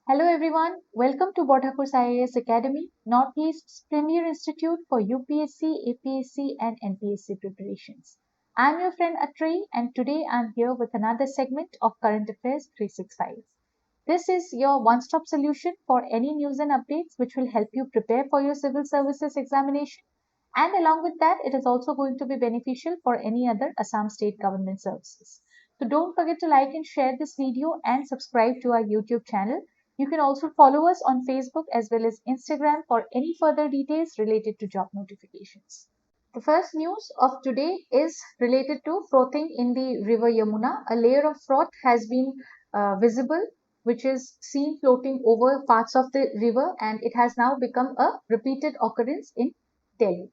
Hello everyone, welcome to Borthakur's IAS Academy, Northeast's premier institute for UPSC, APSC and NPSC preparations. I'm your friend Atri and today I'm here with another segment of Current Affairs 365. This is your one-stop solution for any news and updates which will help you prepare for your civil services examination, and along with that it is also going to be beneficial for any other Assam state government services. So don't forget to like and share this video and subscribe to our YouTube channel. You can also follow us on Facebook as well as Instagram for any further details related to job notifications. The first news of today is related to frothing in the River Yamuna. A layer of froth has been visible, which is seen floating over parts of the river, and it has now become a repeated occurrence in Delhi.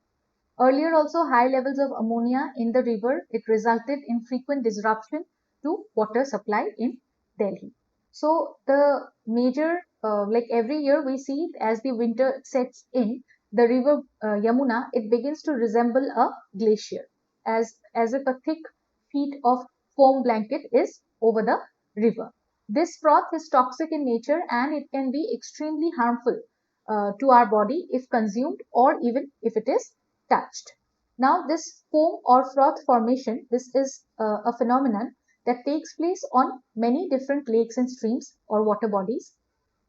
Earlier also, high levels of ammonia in the river, it resulted in frequent disruption to water supply in Delhi. So the major, like every year we see as the winter sets in, the river Yamuna, it begins to resemble a glacier, as if a thick sheet of foam blanket is over the river. This froth is toxic in nature and it can be extremely harmful to our body if consumed or even if it is touched. Now this foam or froth formation, this is a phenomenon that takes place on many different lakes and streams or water bodies.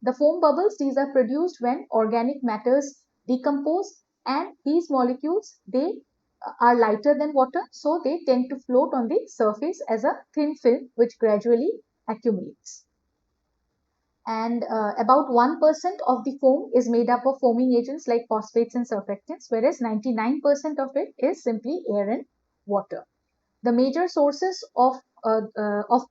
The foam bubbles, these are produced when organic matters decompose, and these molecules, they are lighter than water, so they tend to float on the surface as a thin film which gradually accumulates. And about 1% of the foam is made up of foaming agents like phosphates and surfactants, whereas 99% of it is simply air and water. The major sources of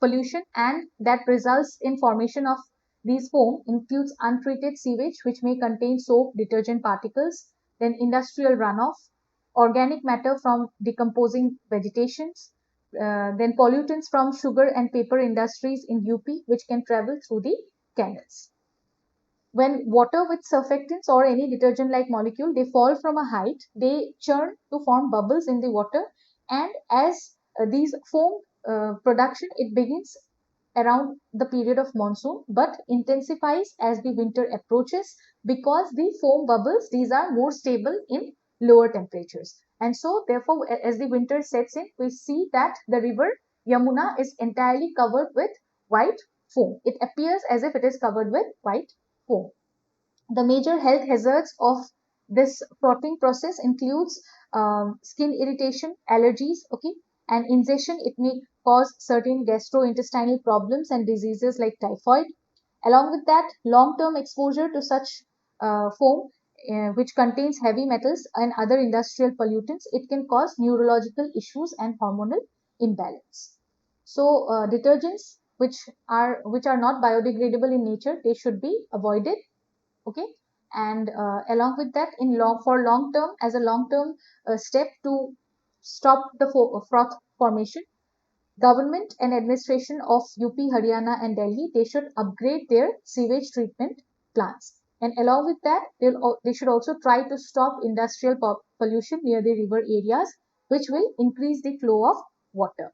pollution and that results in formation of these foam includes untreated sewage, which may contain soap, detergent particles, then industrial runoff, organic matter from decomposing vegetations, then pollutants from sugar and paper industries in UP, which can travel through the canals. When water with surfactants or any detergent like molecule, they fall from a height, they churn to form bubbles in the water, and as these foam production, it begins around the period of monsoon but intensifies as the winter approaches, because the foam bubbles, these are more stable in lower temperatures, and so therefore as the winter sets in, we see that the river Yamuna is entirely covered with white foam. It appears as if it is covered with white foam. The major health hazards of this frothing process includes skin irritation, allergies, okay, and ingestion. It may cause certain gastrointestinal problems and diseases like typhoid. Along with that, long-term exposure to such foam, which contains heavy metals and other industrial pollutants, it can cause neurological issues and hormonal imbalance. So, detergents which are not biodegradable in nature, they should be avoided. Okay, and along with that, for long term, as a long term step to stop the froth formation, government and administration of UP, Haryana and Delhi, they should upgrade their sewage treatment plants, and along with that, they should also try to stop industrial pollution near the river areas, which will increase the flow of water.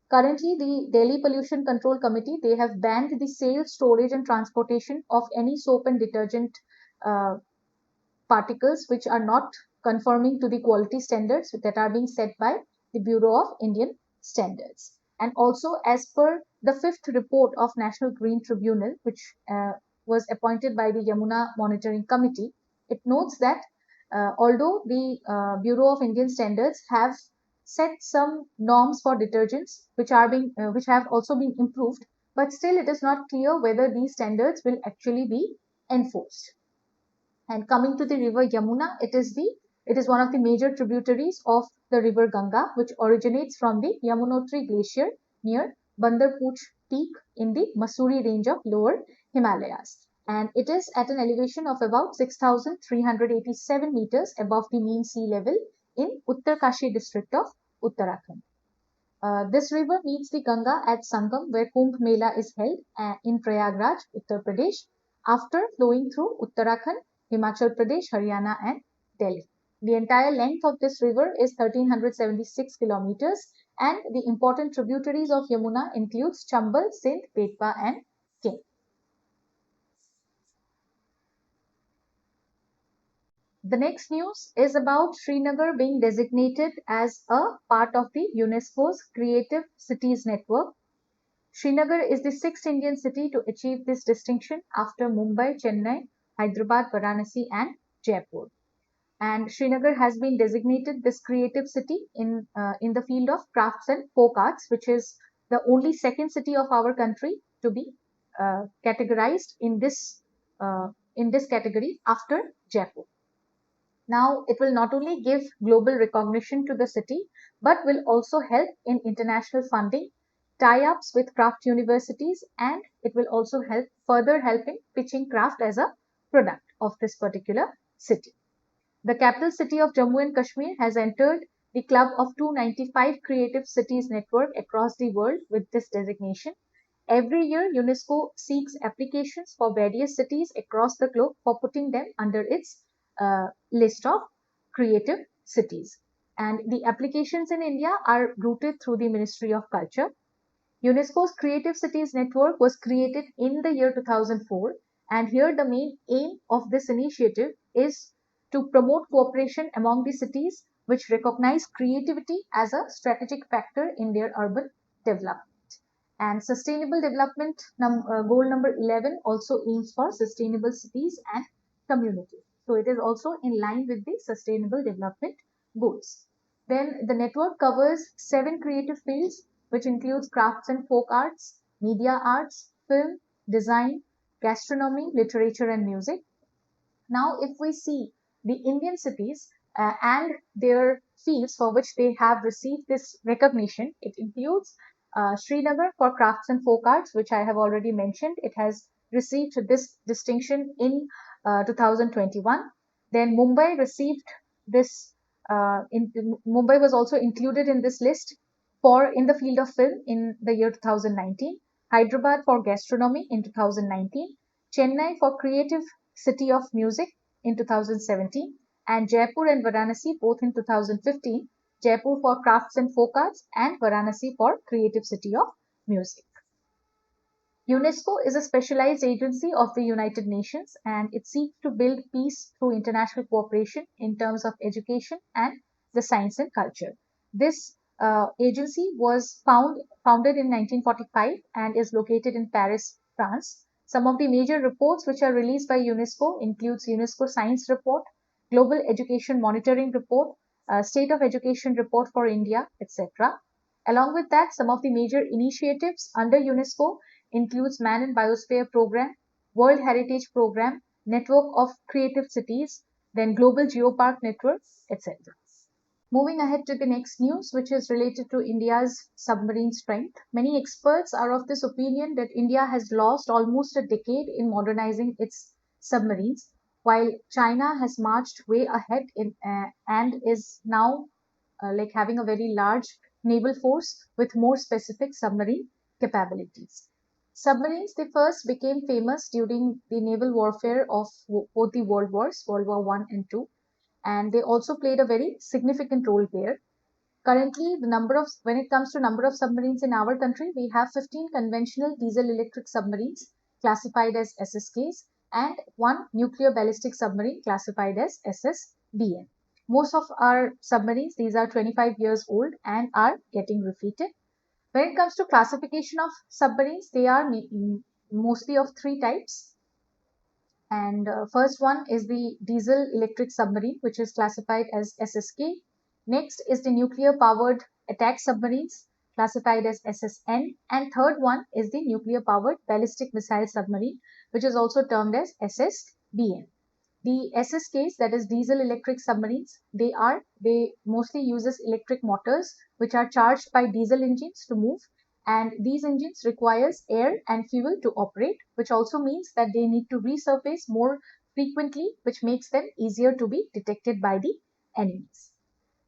Currently, the Delhi Pollution Control Committee, they have banned the sale, storage and transportation of any soap and detergent particles which are not conforming to the quality standards that are being set by the Bureau of Indian Standards. And also, as per the 5th report of National Green Tribunal, which was appointed by the Yamuna Monitoring Committee, it notes that although the Bureau of Indian Standards have set some norms for detergents which have also been improved, but still it is not clear whether these standards will actually be enforced. And coming to the river Yamuna, it is one of the major tributaries of the river Ganga, which originates from the Yamunotri glacier near Bandarpooch peak in the Mussoorie range of lower Himalayas, and it is at an elevation of about 6,387 meters above the mean sea level in Uttarkashi district of Uttarakhand. This river meets the Ganga at Sangam, where Kumbh Mela is held in Prayagraj, Uttar Pradesh, after flowing through Uttarakhand, Himachal Pradesh, Haryana and Delhi. The entire length of this river is 1376 kilometers, and the important tributaries of Yamuna includes Chambal, Sindh, Betwa and King. The next news is about Srinagar being designated as a part of the UNESCO's Creative Cities Network. Srinagar is the sixth Indian city to achieve this distinction after Mumbai, Chennai, Hyderabad, Varanasi, and Jaipur. And Srinagar has been designated this creative city in the field of crafts and folk arts, which is the only second city of our country to be categorized in this category after Jaipur. Now, it will not only give global recognition to the city, but will also help in international funding, tie-ups with craft universities, and it will also further help in pitching craft as a product of this particular city. The capital city of Jammu and Kashmir has entered the club of 295 creative cities network across the world with this designation. Every year, UNESCO seeks applications for various cities across the globe for putting them under its list of creative cities. And the applications in India are routed through the Ministry of Culture. UNESCO's Creative Cities Network was created in the year 2004, and here the main aim of this initiative is to promote cooperation among the cities which recognize creativity as a strategic factor in their urban development. And sustainable development goal number 11 also aims for sustainable cities and communities. So it is also in line with the sustainable development goals. Then the network covers 7 creative fields, which includes crafts and folk arts, media arts, film, design, gastronomy, literature, and music. Now, if we see the Indian cities and their fields for which they have received this recognition, it includes Srinagar for crafts and folk arts, which I have already mentioned. It has received this distinction in 2021. Then Mumbai received this. Mumbai was also included in this list for in the field of film in the year 2019. Hyderabad for gastronomy in 2019. Chennai for creative city of music in 2017, and Jaipur and Varanasi both in 2015. Jaipur for crafts and folk arts, and Varanasi for creative city of music. UNESCO is a specialized agency of the United Nations, and it seeks to build peace through international cooperation in terms of education and the science and culture. This agency was founded in 1945 and is located in Paris, France. Some of the major reports which are released by UNESCO includes UNESCO Science Report, Global Education Monitoring Report, State of Education Report for India, etc. Along with that, some of the major initiatives under UNESCO includes Man and Biosphere Program, World Heritage Program, Network of Creative Cities, then Global Geopark Network, etc. Moving ahead to the next news, which is related to India's submarine strength. Many experts are of this opinion that India has lost almost a decade in modernizing its submarines, while China has marched way ahead and is now like having a very large naval force with more specific submarine capabilities. Submarines, they first became famous during the naval warfare of both the world wars, World War I and II, and they also played a very significant role there. Currently, when it comes to number of submarines in our country, we have 15 conventional diesel electric submarines classified as SSKs and 1 nuclear ballistic submarine classified as SSBN. Most of our submarines, these are 25 years old and are getting refitted. When it comes to classification of submarines, they are mostly of 3 types. And first one is the diesel electric submarine, which is classified as SSK. Next is the nuclear powered attack submarines, classified as SSN. And third one is the nuclear powered ballistic missile submarine, which is also termed as SSBN. The SSKs, that is diesel electric submarines, they mostly uses electric motors which are charged by diesel engines to move, and these engines requires air and fuel to operate, which also means that they need to resurface more frequently, which makes them easier to be detected by the enemies.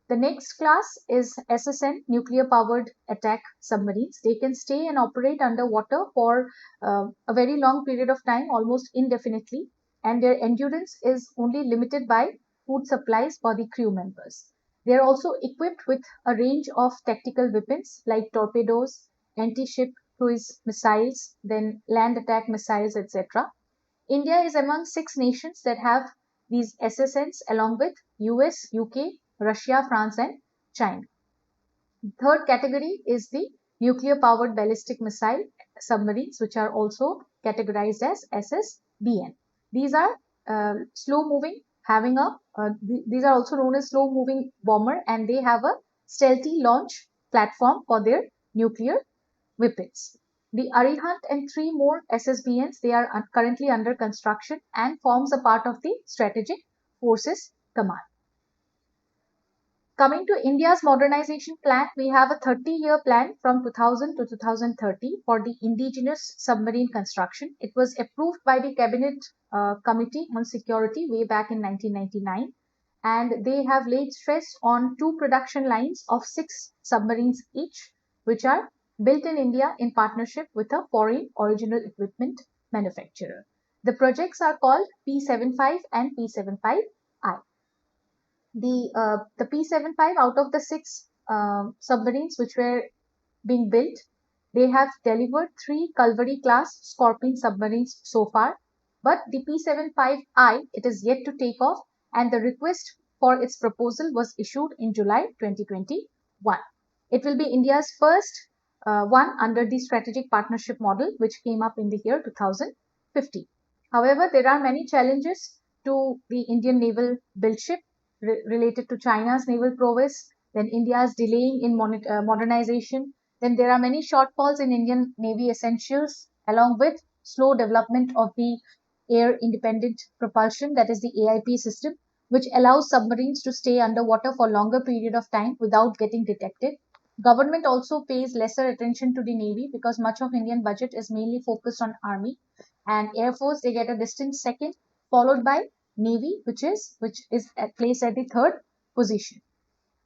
The next class is SSN, nuclear powered attack submarines. They can stay and operate underwater for a very long period of time, almost indefinitely, and their endurance is only limited by food supplies for the crew members. They are also equipped with a range of tactical weapons like torpedoes, anti-ship cruise missiles, then land attack missiles, etc. India is among 6 nations that have these SSNs along with US, UK, Russia, France and China. Third category is the nuclear-powered ballistic missile submarines, which are also categorized as SSBN. These are slow-moving, these are also known as slow-moving bomber, and they have a stealthy launch platform for their nuclear weapons. The Arihant and 3 more SSBNs, they are currently under construction and forms a part of the Strategic Forces Command. Coming to India's modernization plan, we have a 30-year plan from 2000 to 2030 for the indigenous submarine construction. It was approved by the Cabinet Committee on Security way back in 1999, and they have laid stress on 2 production lines of 6 submarines each, which are built in India in partnership with a foreign original equipment manufacturer. The projects are called P75 and P75I. The P75, out of the 6 submarines which were being built, they have delivered 3 Kalvari class Scorpion submarines so far, but the P75I, it is yet to take off, and the request for its proposal was issued in July 2021. It will be India's first one under the strategic partnership model, which came up in the year 2015. However, there are many challenges to the Indian naval build ship related to China's naval prowess, then India's delaying in modernization. Then there are many shortfalls in Indian Navy essentials, along with slow development of the air independent propulsion, that is the AIP system, which allows submarines to stay underwater for longer period of time without getting detected. Government also pays lesser attention to the Navy because much of Indian budget is mainly focused on Army, and Air Force, they get a distant second, followed by Navy, which is placed at the 3rd position.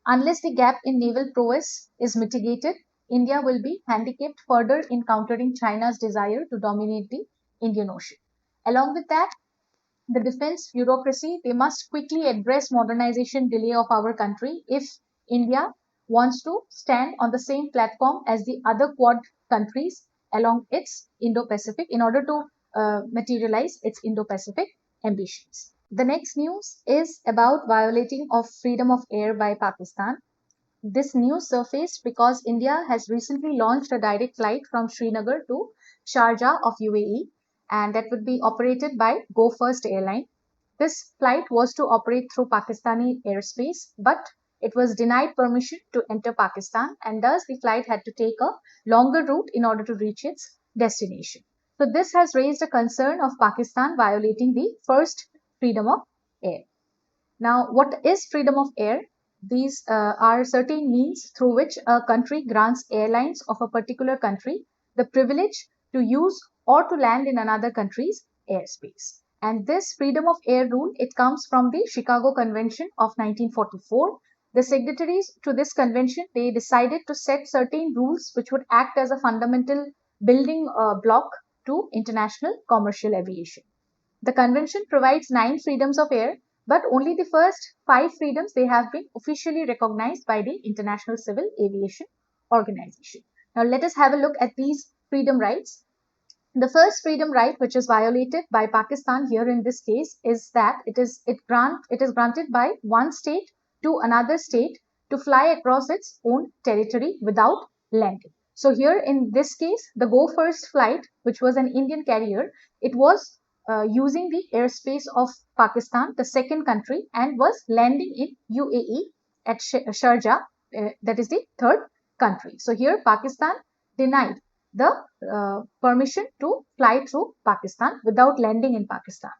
Unless the gap in naval prowess is mitigated, India will be handicapped further in countering China's desire to dominate the Indian Ocean. Along with that, the defense bureaucracy, they must quickly address modernization delay of our country if India wants to stand on the same platform as the other Quad countries along its Indo-Pacific in order to materialize its Indo-Pacific ambitions. The next news is about violating of freedom of air by Pakistan. This news surfaced because India has recently launched a direct flight from Srinagar to Sharjah of UAE, and that would be operated by Go First airline. This flight was to operate through Pakistani airspace, but it was denied permission to enter Pakistan, and thus the flight had to take a longer route in order to reach its destination. So this has raised a concern of Pakistan violating the first freedom of air. Now, what is freedom of air? These are certain means through which a country grants airlines of a particular country the privilege to use or to land in another country's airspace. And this freedom of air rule, it comes from the Chicago Convention of 1944. The signatories to this convention, they decided to set certain rules which would act as a fundamental building block to international commercial aviation. The convention provides 9 freedoms of air, but only the first 5 freedoms, they have been officially recognized by the International Civil Aviation Organization. Now let us have a look at these freedom rights. The first freedom right which is violated by Pakistan here in this case is that it is granted by one state to another state to fly across its own territory without landing. So here in this case, the Go First flight, which was an Indian carrier, it was using the airspace of Pakistan, the second country, and was landing in UAE at Sharjah, that is the 3rd country. So here Pakistan denied the permission to fly through Pakistan without landing in Pakistan.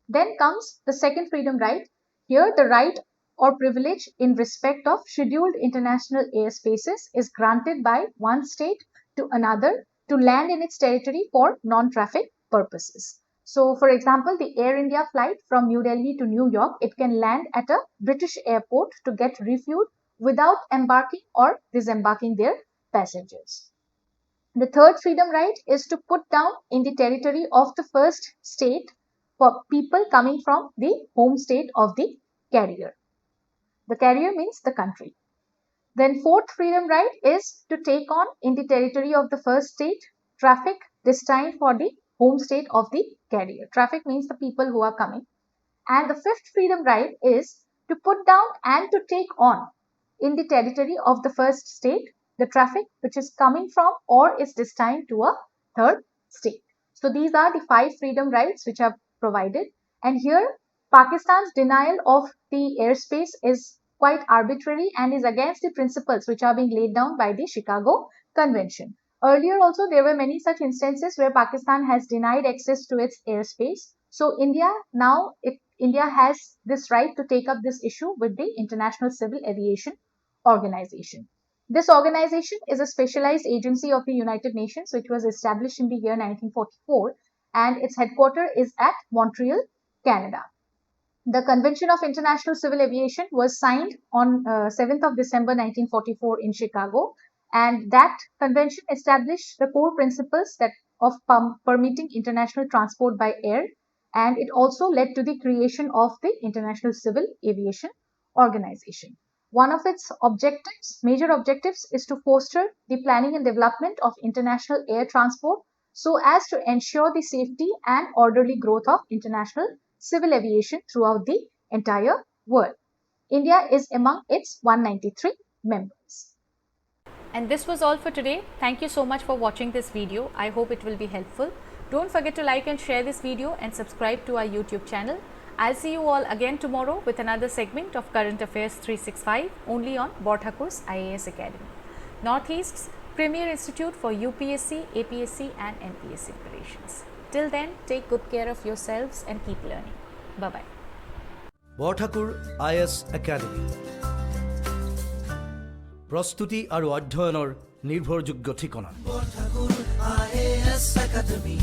Then comes the second freedom right. Here the right or privilege in respect of scheduled international airspaces is granted by one state to another to land in its territory for non-traffic purposes. So, for example, the Air India flight from New Delhi to New York, it can land at a British airport to get refueled without embarking or disembarking their passengers. The third freedom right is to put down in the territory of the first state for people coming from the home state of the carrier. The carrier means the country. Then fourth freedom right is to take on in the territory of the first state traffic destined for the home state of the carrier. Traffic means the people who are coming. And the fifth freedom right is to put down and to take on in the territory of the first state the traffic which is coming from or is destined to a third state. So these are the 5 freedom rights which are provided, and here Pakistan's denial of the airspace is quite arbitrary and is against the principles which are being laid down by the Chicago Convention. Earlier also there were many such instances where Pakistan has denied access to its airspace. So India has this right to take up this issue with the International Civil Aviation Organization. This organization is a specialized agency of the United Nations which was established in the year 1944, and its headquarters is at Montreal, Canada. The Convention of International Civil Aviation was signed on 7th of December 1944 in Chicago, and that convention established the core principles of permitting international transport by air, and it also led to the creation of the International Civil Aviation Organization. One of its major objectives, is to foster the planning and development of international air transport so as to ensure the safety and orderly growth of international civil aviation throughout the entire world. India is among its 193 members. And this was all for today. Thank you so much for watching this video. I hope it will be helpful. Don't forget to like and share this video and subscribe to our YouTube channel. I'll see you all again tomorrow with another segment of Current Affairs 365 only on Borthakur's IAS Academy, Northeast's premier institute for UPSC, APSC and NPSC preparations. Till then, take good care of yourselves and keep learning. Bye-bye. Borthakur IAS Academy. প্রস্তুতি আৰু অধ্যয়নৰ নিৰ্ভৰযোগ্য ঠিকনা। Borthakur IAS Academy.